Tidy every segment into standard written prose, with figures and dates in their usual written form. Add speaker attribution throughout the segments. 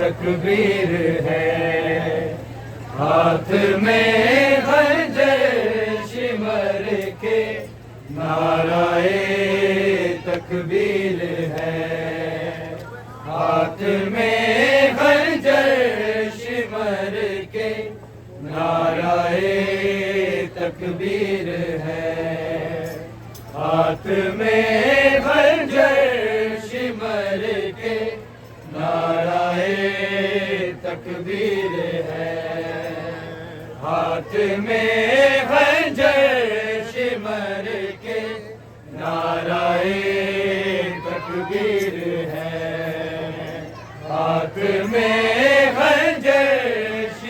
Speaker 1: तकबीर है, हाथ में खंजर शिमर के, नाराए तकबीर है। हाथ में खंजर शिमर के, नाराए तकबीर है। हाथ में खंजर शिमर के, नाराए तकबीर है। हाथ में खंजर शिमर के, नाराए तकबीर है। हाथ में खंजर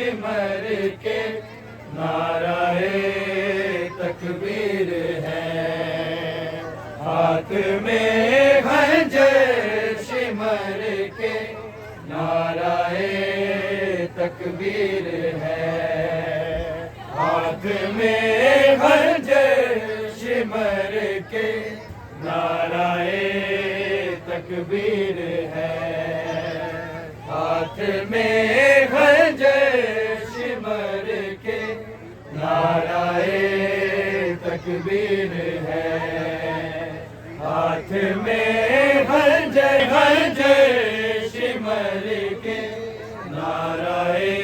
Speaker 1: शिमर के, नाराए तकबीर है। हाथ में खंजर शिमर के, नाराए तकबीर है। हाथ में खंजर शिमर के, नाराए तकबीर है। हाथ में खंजर शिमर के, नाराए तकबीर है। हाथ में खंजर शिमर के, नाराए तकबीर है। हाथ में खंजर शिमर के, नाराए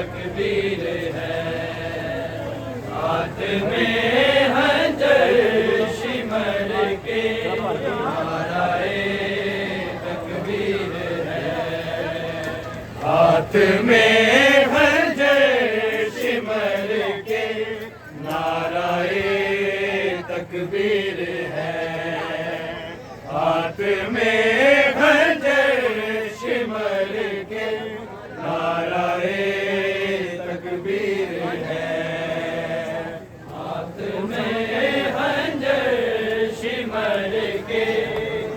Speaker 1: तकबीर है। हाथ में खंजर शिमर के, नाराए तकबीर है। हाथ में खंजर शिमर के, नाराए तकबीर है। हाथ में खंजर शिमर के, नाराए तकबीर है। हाथ में खंजर शिमर के,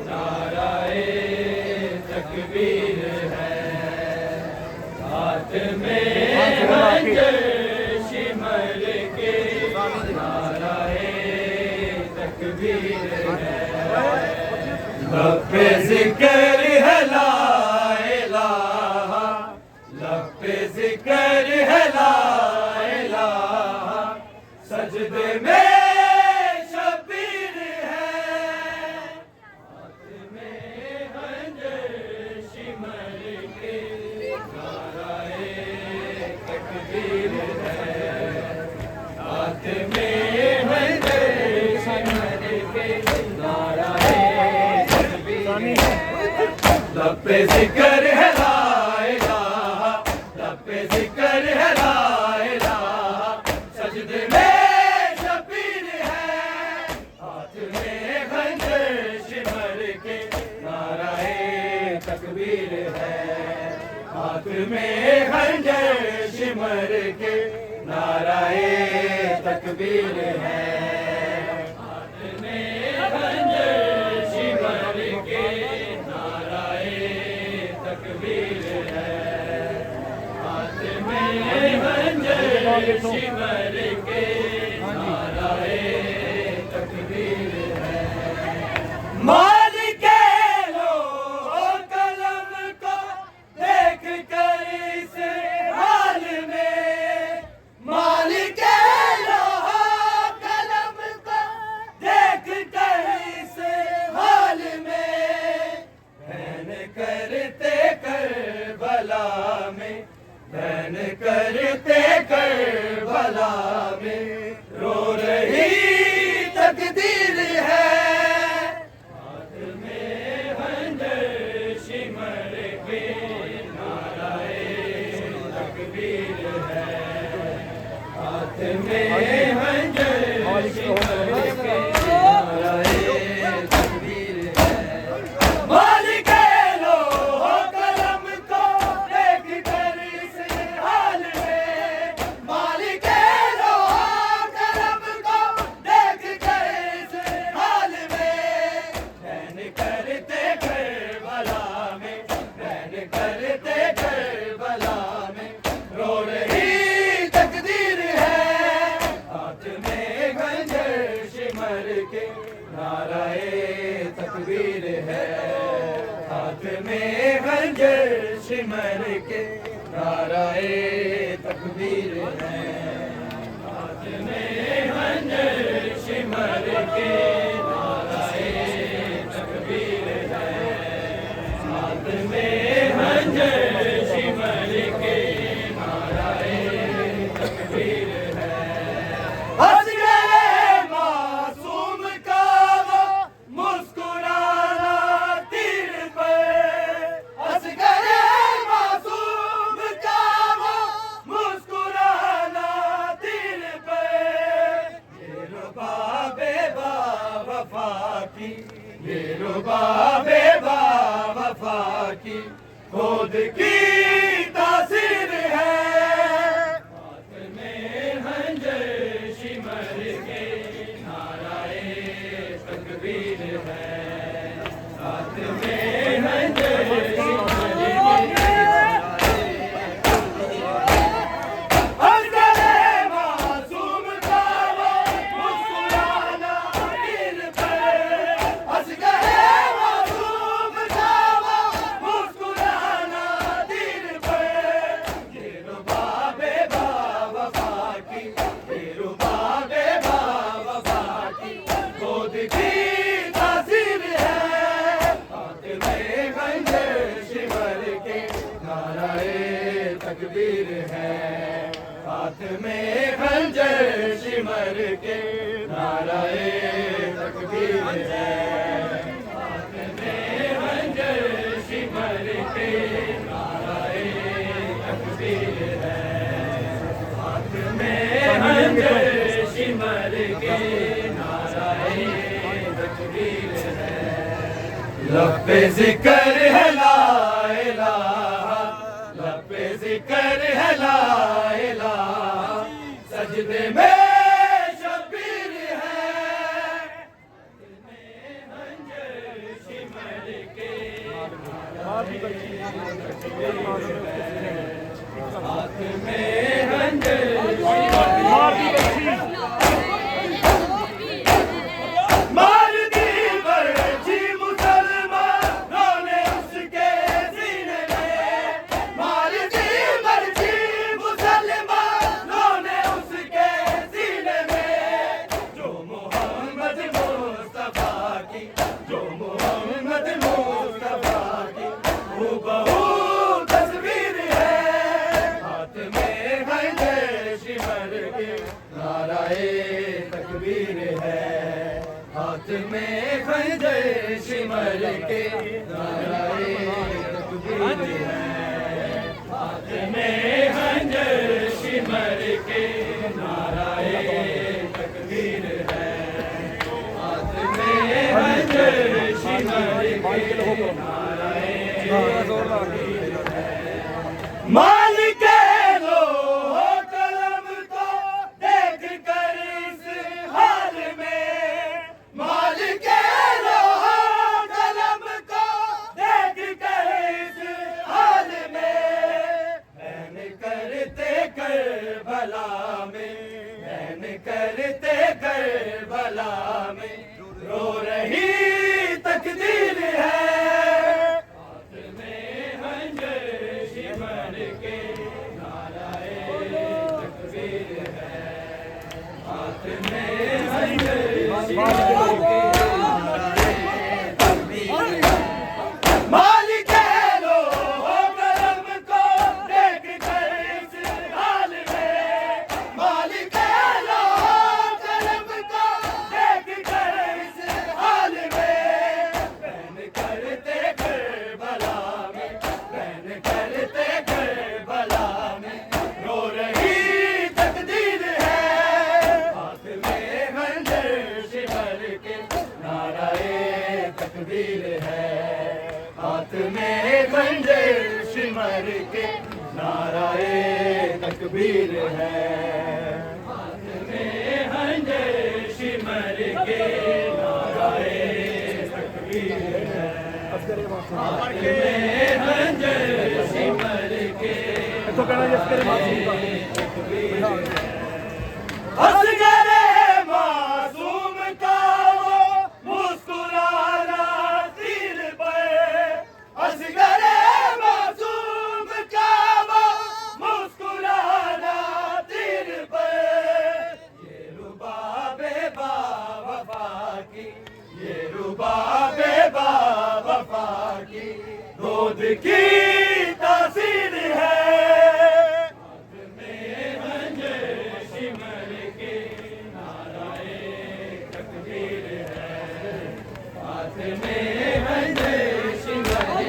Speaker 1: नाराए तकबीर है। हाथ में खंजर शिमर के, नाराए तकबीर है। लब पे जिक्र है ला इलाहा, लब पे जिक्र है ला इलाहा, सजदे में शबीर है। हाथ में खंजर शिमर के, नाराए तकबीर है। हाथ में खंजर शिमर के, नाराए तकबीर है। लब पे जिक्र है ला इलाहा, लब पे जिक्र है ला इलाहा, सजदे में शबीर है। हाथ में खंजर शिमर के, नाराए तकबीर है। हाथ में खंजर शिमर के, नाराए तकबीर है। हाथ में खंजर शिमर के, नाराए तकबीर है। हाथ में खंजर शिमर के, नाराए तकबीर है। मार के लो कलम को देख कर इस हाल में, मार के लो कलम को देख कर इस हाल में। बहन करते करबला में, बहन करते करबला के नाराए तकबीर है। हाथ में खंजर सिमर के नाराए तकबीर है। हाथ में खंजर सिमर के नाराए तकबीर है। हाथ में खंजर सिमर के नाराए तकबीर है। हंस गए मासूम का वो मुस्कुराना तीर पर। हंस गए मासूम का वो मुस्कुराना तीर पर। ये रुबाबे बावफा की, ये रुबाबे बावफा की खुद की तासीर है। हाथ में खंजर सिमर के नाराए तकबीर है। हाथ में खंजर सिमर के हंस गए मासूम का वो मुस्कुराना तीर पर। हंस गए मासूम का वो मुस्कुराना तीर पर। ये रुबाबे बावफा की, ये रुबाबे बावफा की खुद की तासीर है। हाथ में खंजर सिमर के नाराए तकबीर है। हाथ में खंजर सिमर के नाराए तकबीर है। हाथ में खंजर सिमर के नाराए तकबीर है। हाथ में खंजर सिमर के नाराए तकबीर है। लब पे जिक्र है ला इलाहा, लब पे जिक्र है ला इलाहा, सजदे में शबीर है। हाथ में खंजर सिमर के नाराए तकबीर है। हाथ में खंजर मार दी बरछी मुसलमानों ने उसके सीने में। मार दी बरछी मुसलमानों ने उसके सीने में। जो मोहम्मद मुस्तफा की, जो मोहम्मद मुस्तफा की हूबहू तस्वीर है। हाथ में खंजर सिमर के नाराए तकबीर है। हाथ में खंजर सिमर के नाराए तकबीर है। हाथ में खंजर सिमर के नाराए तकबीर है। हाथ में खंजर सिमर के नाराए तकबीर है। मालिक लोहो कलम को देख कर इस हाल में। मालिक लोहो कलम को देख कर इस हाल में। बैन करते करबला में, बैन करते करबला में रो रही तकदीर है। हाथ में खंजर सिमर के नाराए तकबीर है। हाथ में खंजर सिमर के नाराए तकबीर है। मालिक लोहो कलम को देख कर इस हाल में। मालिक लोहो कलम को देख कर इस हाल में। बैन करते करबला में, बैन करते करबला में रो रही तकदीर है। हाथ में खंजर सिमर के नाराए तकबीर है। हाथ में खंजर सिमर के नाराए तकबीर है। हाथ में खंजर सिमर के नाराए तकबीर है। हाथ में खंजर सिमर के नाराए तकबीर है। हंस गए मासूम का रुबाबे बावफा की गोद की तासीर है। हाथ में खंजर सिमर के नाराए तकबीर है। हाथ में खंजर सिमर के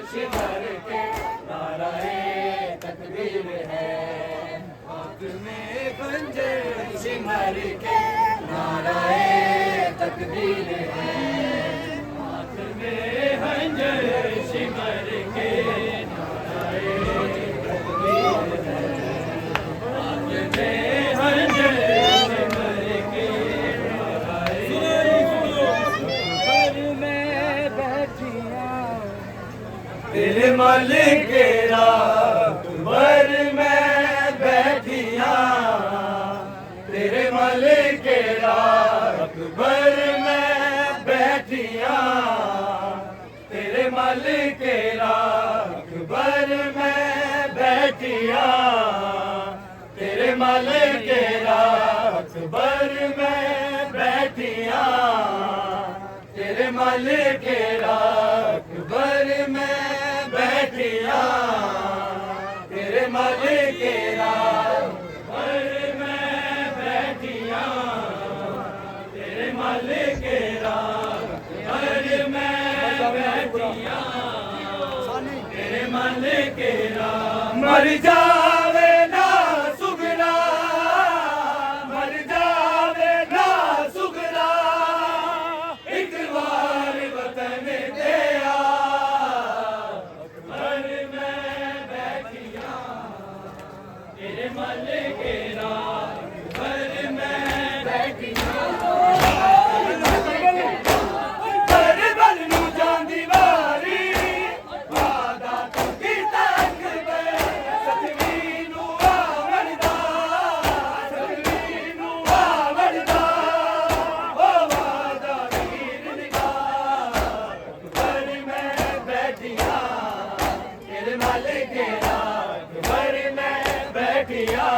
Speaker 1: सिमर के नाराए तकबीर है। हाथ में खंजर सिमर के नाराए तकबीर है। हाथ में खंजर सिमर के नाराए घर में बैठियां तेरे मालिक के राखबर में बैठियां तेरे मालिक के राखबर में बैठियां तेरे मालिक के राखबर में बैठियां तेरे मालिक के राखबर में बैठियां तेरे मालिक के राखबर में बैठियां तेरे मालिक के राखबर में बैठियां तेरे मालिक के राखबर में बैठियां तेरे मालिक के राखबर मर जावे ना सुगरा मर जावे ना सुगरा एक बार वतन दे घर में बैठियां तेरे मालिक के राखबर में बैठियां बल नू जांदी वारी वादा की तक सतवी नू आवड़दा सतवी नू आवड़दा ओ वादा वीर निगाह घर में बैठियां तेरे मालिक के राखबर में बैठियां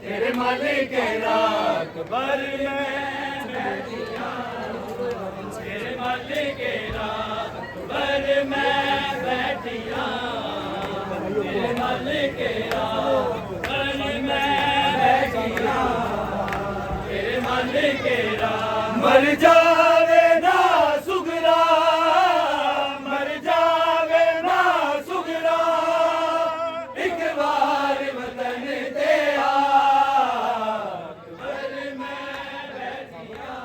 Speaker 1: तेरे मालिक के राखबर में बैठियां तेरे मालिक के राखबर में बैठियां तेरे मालिक के राखबर में बैठियां तेरे मालिक के राखबर मर जावे ना सुगरा मर जावे ना सुगरा एक बार वतन दे घर में बैठियां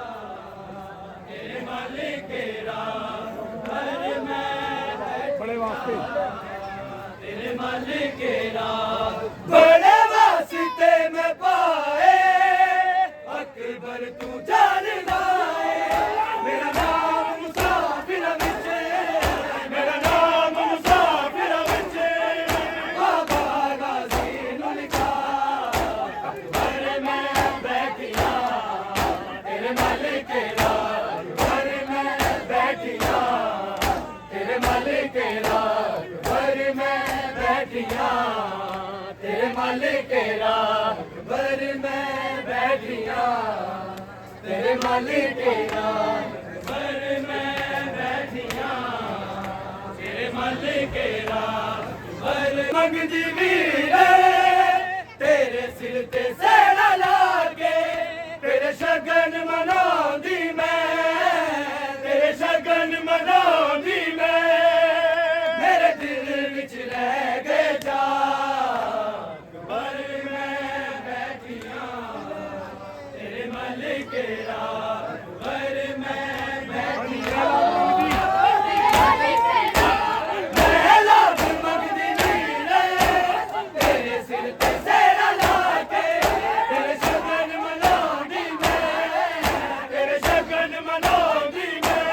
Speaker 1: तेरे मालिक के राखबर में बड़े वास्ते तेरे मालिक के बड़े वास्ते में पाए अकबर तू जानदा है मेरा नाम मुसाफिर विच मेरा नाम मुसाफिर विच बाबा गाजी नू लिखा अकबर में बैठियां तेरे मालिक के राखबर में बैठियां तेरे मालिक के राखबर में बैठियां तेरे मालिक के राखबर में बैठियां तेरे मालिक के राखबर में बैठियां तेरे मालिक के राखबर मंगदी वीर तेरे सिर ते सेड़ा ला के तेरे शगन मनाउंदी मैं तेरे शगन मनाउंदी मैं मेरे दिल विच रह गए जा अकबर में बैठियां तेरे मालिक के राखबर में बैठियां तेरे शगन मनाउंदी मैं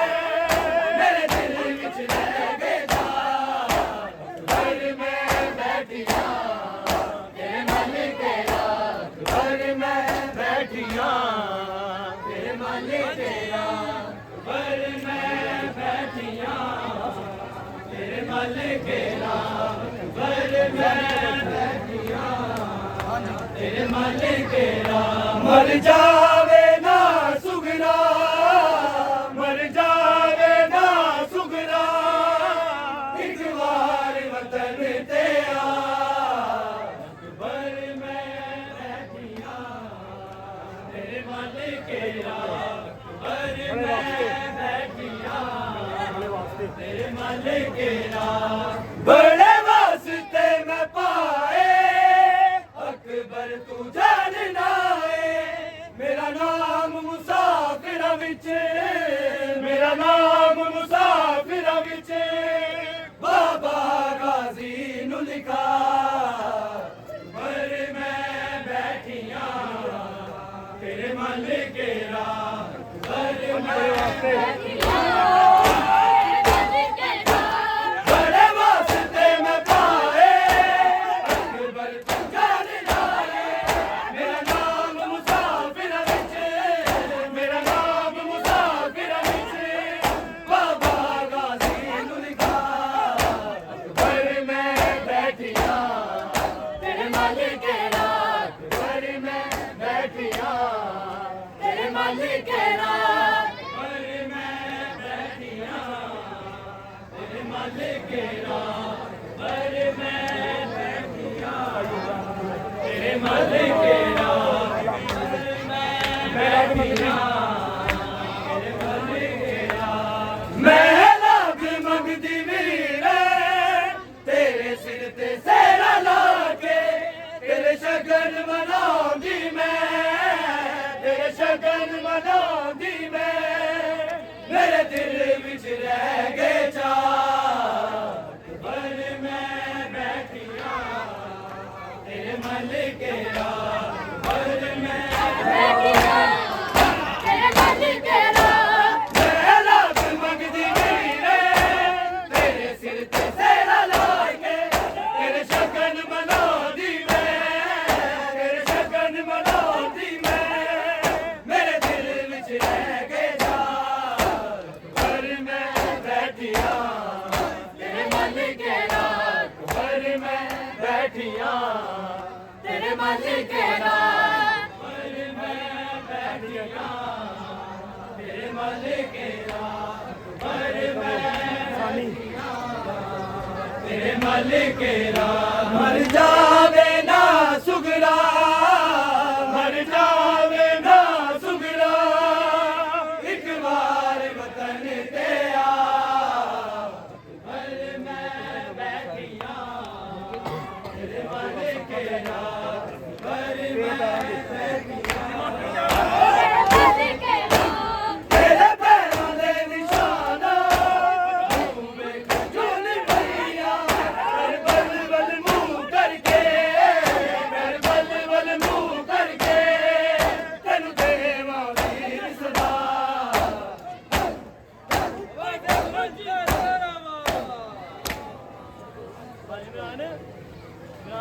Speaker 1: तेरा पर मैं बैठिया तेरे मालिक राम पर मैं बैठिया तेरे मालिक राम मर जावे ना सुगरा मर जावे ना सुगरा एक बार वतन ते आ पर मैं बैठिया तेरे मालिक राम पर मैं बैठिया तेरे मालिक राम बड़े वास्ते मैं पाए अकबर तू जानना है मेरा नाम मुसाफिर विच मेरा नाम मुसाफिर विच बाबा गाजी नु लिखा पर मैं बैठिया तेरे मालिक राम पर मैं बैठिया बड़े वास्ते मैं पाए अकबर तू जानना है मेरा नाम मुसाफिर विच मेरा नाम मुसाफिर विच बाबा गाजी नु लिखा पर मैं बैठिया तेरे मालिक राम पर मैं बैठिया तेरे मालिक राम पर मैं बैठिया तेरे मालिक राम पर मैं बैठिया तेरे मालिक राम पर मैं बैठिया तेरे मालिक राम मैं लाभ मंगदी वीर तेरे सिर ते सेरा ला के तेरे शगन मनाउंदी मैं तेरे शगन मनाउंदी मैं मेरे दिल विच रह गए चा पर मैं बैठिया तेरे मालिक राम पर मैं बैठिया तेरे मालिक राम मैं लाभ मंगदी वीर तेरे सिर ते सेरा ला के तेरे शगन मनाउंदी मैं तेरे शगन मनाउंदी मैं मेरे दिल विच रह गए जा पर मैं बैठिया तेरे मालिक राम पर मैं बैठिया तेरे मालिक राम पर मैं बैठिया तेरे मालिक राम पर मैं बैठिया तेरे मालिक राम मर जा